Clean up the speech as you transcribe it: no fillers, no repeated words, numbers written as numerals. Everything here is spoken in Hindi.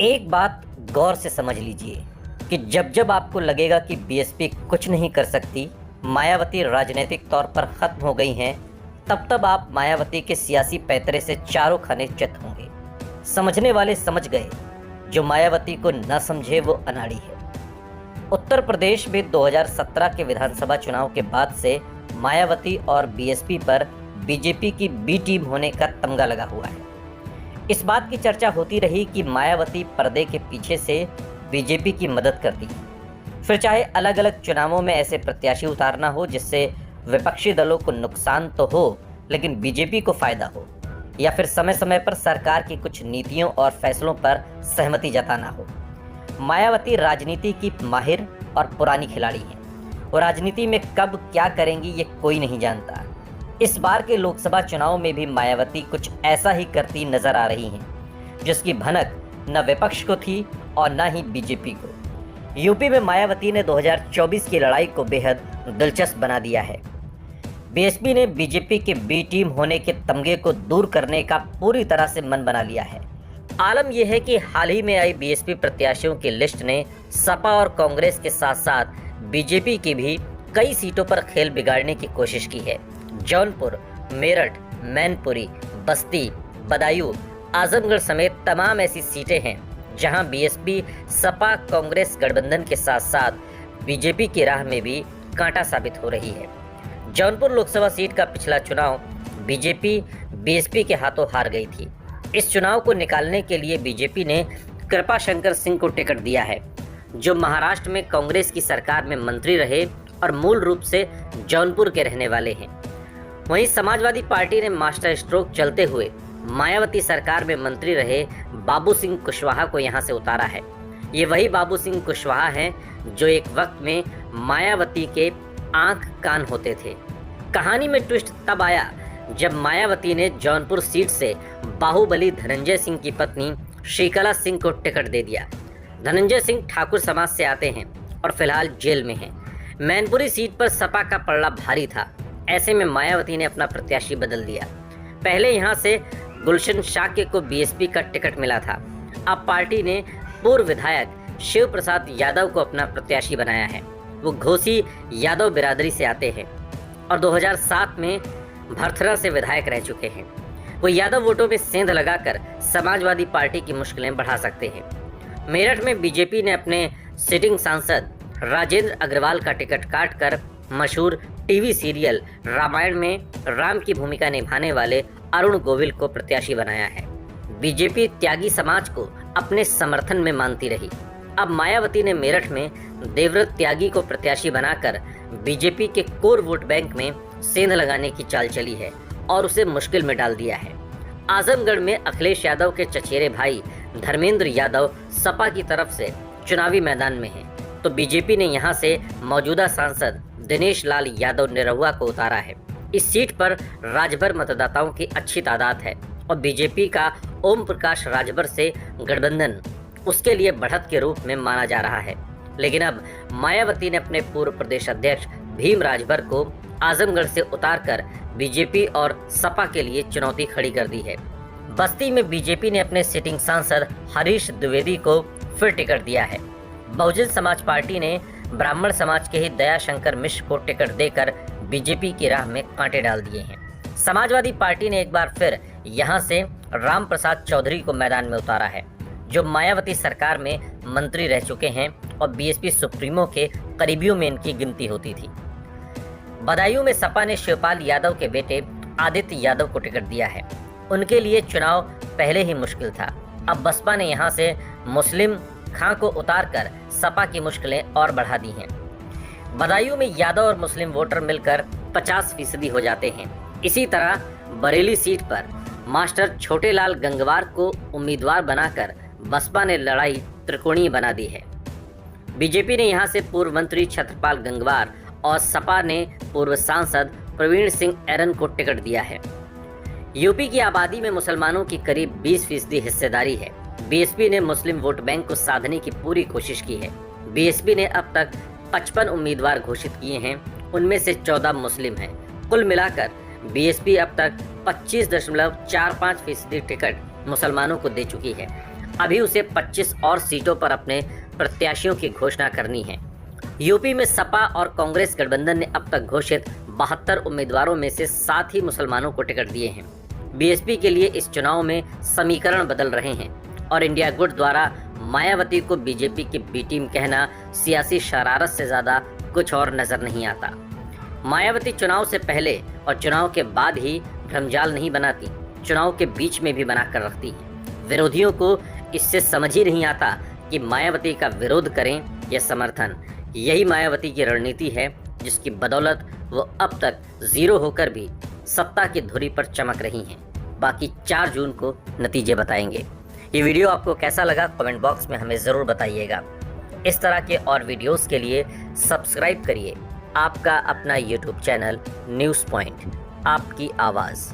एक बात गौर से समझ लीजिए कि जब जब आपको लगेगा कि बीएसपी कुछ नहीं कर सकती, मायावती राजनीतिक तौर पर खत्म हो गई हैं, तब तब आप मायावती के सियासी पैतरे से चारों खाने चित होंगे। समझने वाले समझ गए, जो मायावती को न समझे वो अनाड़ी है। उत्तर प्रदेश में 2017 के विधानसभा चुनाव के बाद से मायावती और बीएसपी पर बीजेपी की बी टीम होने का तमगा लगा हुआ है। इस बात की चर्चा होती रही कि मायावती पर्दे के पीछे से बीजेपी की मदद करती है। फिर चाहे अलग अलग चुनावों में ऐसे प्रत्याशी उतारना हो जिससे विपक्षी दलों को नुकसान तो हो लेकिन बीजेपी को फायदा हो, या फिर समय समय पर सरकार की कुछ नीतियों और फैसलों पर सहमति जताना हो। मायावती राजनीति की माहिर और पुरानी खिलाड़ी हैं। वो राजनीति में कब क्या करेंगी ये कोई नहीं जानता। इस बार के लोकसभा चुनाव में भी मायावती कुछ ऐसा ही करती नजर आ रही हैं, जिसकी भनक न विपक्ष को थी और न ही बीजेपी को। यूपी में मायावती ने 2024 की लड़ाई को बेहद दिलचस्प बना दिया है। बीएसपी ने बीजेपी के बी टीम होने के तमगे को दूर करने का पूरी तरह से मन बना लिया है। आलम यह है कि हाल ही में आई बीएसपी प्रत्याशियों की लिस्ट ने सपा और कांग्रेस के साथ साथ बीजेपी की भी कई सीटों पर खेल बिगाड़ने की कोशिश की है। जौनपुर, मेरठ, मैनपुरी, बस्ती, बदायूं, आजमगढ़ समेत तमाम ऐसी सीटें हैं जहां बीएसपी सपा कांग्रेस गठबंधन के साथ साथ बीजेपी की राह में भी कांटा साबित हो रही है। जौनपुर लोकसभा सीट का पिछला चुनाव बीजेपी बीएसपी के हाथों हार गई थी। इस चुनाव को निकालने के लिए बीजेपी ने कृपाशंकर सिंह को टिकट दिया है, जो महाराष्ट्र में कांग्रेस की सरकार में मंत्री रहे और मूल रूप से जौनपुर के रहने वाले हैं। वहीं समाजवादी पार्टी ने मास्टर स्ट्रोक चलते हुए मायावती सरकार में मंत्री रहे बाबू सिंह कुशवाहा को यहां से उतारा है। ये वही बाबू सिंह कुशवाहा हैं जो एक वक्त में मायावती के आंख कान होते थे। कहानी में ट्विस्ट तब आया जब मायावती ने जौनपुर सीट से बाहुबली धनंजय सिंह की पत्नी श्रीकला सिंह को टिकट दे दिया। धनंजय सिंह ठाकुर समाज से आते हैं और फिलहाल जेल में हैं। मैनपुरी सीट पर सपा का पलड़ा भारी था। ऐसे में मायावती ने अपना प्रत्याशी बदल दिया। पहले यहां से गुलशन शाक्य को बीएसपी का टिकट मिला था। अब पार्टी ने पूर्व विधायक शिव प्रसाद यादव को अपना प्रत्याशी बनाया है। वो घोसी यादव बिरादरी से आते हैं और 2007 में भरथरा से विधायक रह चुके हैं। वो यादव वोटों में सेंध लगाकर समाजवादी पार्टी की मुश्किलें बढ़ा सकते हैं। मेरठ में बीजेपी ने अपने सिटिंग सांसद राजेंद्र अग्रवाल का टिकट काटकर मशहूर टीवी सीरियल रामायण में राम की भूमिका निभाने वाले अरुण गोविल को प्रत्याशी बनाया है। बीजेपी त्यागी समाज को अपने समर्थन में मानती रही। अब मायावती ने मेरठ में देवव्रत त्यागी को प्रत्याशी बनाकर बीजेपी के कोर वोट बैंक में सेंध लगाने की चाल चली है और उसे मुश्किल में डाल दिया है। आजमगढ़ में अखिलेश यादव के चचेरे भाई धर्मेंद्र यादव सपा की तरफ से चुनावी मैदान में हैं, तो बीजेपी ने यहां से मौजूदा सांसद दिनेश लाल यादव निरहुआ को उतारा है। इस सीट पर राजभर मतदाताओं की अच्छी तादाद है और बीजेपी का ओम प्रकाश राजभर से गठबंधन उसके लिए बढ़त के रूप में माना जा रहा है। लेकिन अब मायावती ने अपने पूर्व प्रदेश अध्यक्ष भीम राजभर को आजमगढ़ से उतारकर बीजेपी और सपा के लिए चुनौती खड़ी कर दी है। बस्ती में बीजेपी ने अपने सिटिंग सांसद हरीश द्विवेदी को फिर टिकट दिया है। बहुजन समाज पार्टी ने ब्राह्मण समाज के ही दयाशंकर मिश्र को टिकट देकर बीजेपी की राह में कांटे डाल दिए हैं। समाजवादी पार्टी ने एक बार फिर यहां से राम प्रसाद चौधरी को मैदान में उतारा है, जो मायावती सरकार में मंत्री रह चुके हैं और बीएसपी सुप्रीमो के करीबियों में इनकी गिनती होती थी। बदायूं में सपा ने शिवपाल यादव के बेटे आदित्य यादव को टिकट दिया है। उनके लिए चुनाव पहले ही मुश्किल था। अब बसपा ने यहां से मुस्लिम खां को उतारकर सपा की मुश्किलें और बढ़ा दी हैं। बदायूं में यादव और मुस्लिम वोटर मिलकर 50% हो जाते हैं। इसी तरह बरेली सीट पर मास्टर छोटेलाल गंगवार को उम्मीदवार बनाकर बसपा ने लड़ाई त्रिकोणीय बना दी है। बीजेपी ने यहां से पूर्व मंत्री छत्रपाल गंगवार और सपा ने पूर्व सांसद प्रवीण सिंह एरन को टिकट दिया है। यूपी की आबादी में मुसलमानों की करीब 20% हिस्सेदारी है। बीएसपी ने मुस्लिम वोट बैंक को साधने की पूरी कोशिश की है। बीएसपी ने अब तक 55 उम्मीदवार घोषित किए हैं, उनमें से 14 मुस्लिम हैं। कुल मिलाकर बीएसपी अब तक 25.45% टिकट मुसलमानों को दे चुकी है। अभी उसे 25 और सीटों पर अपने प्रत्याशियों की घोषणा करनी है। यूपी में सपा और कांग्रेस गठबंधन ने अब तक घोषित 72 उम्मीदवारों में से 7 ही मुसलमानों को टिकट दिए हैं। बीएसपी के लिए इस चुनाव में समीकरण बदल रहे हैं और इंडिया गुट द्वारा मायावती को बीजेपी की बी टीम कहना सियासी शरारत से ज्यादा कुछ और नजर नहीं आता। मायावती चुनाव से पहले और चुनाव के बाद ही भ्रमजाल नहीं बनाती, चुनाव के बीच में भी बनाकर रखती है। विरोधियों को इससे समझ ही नहीं आता कि मायावती का विरोध करें या समर्थन। यही मायावती की रणनीति है जिसकी बदौलत वो अब तक जीरो होकर भी सत्ता की धुरी पर चमक रही हैं। बाकी 4 जून को नतीजे बताएंगे। ये वीडियो आपको कैसा लगा कमेंट बॉक्स में हमें ज़रूर बताइएगा। इस तरह के और वीडियोस के लिए सब्सक्राइब करिए आपका अपना यूट्यूब चैनल न्यूज़ पॉइंट, आपकी आवाज़।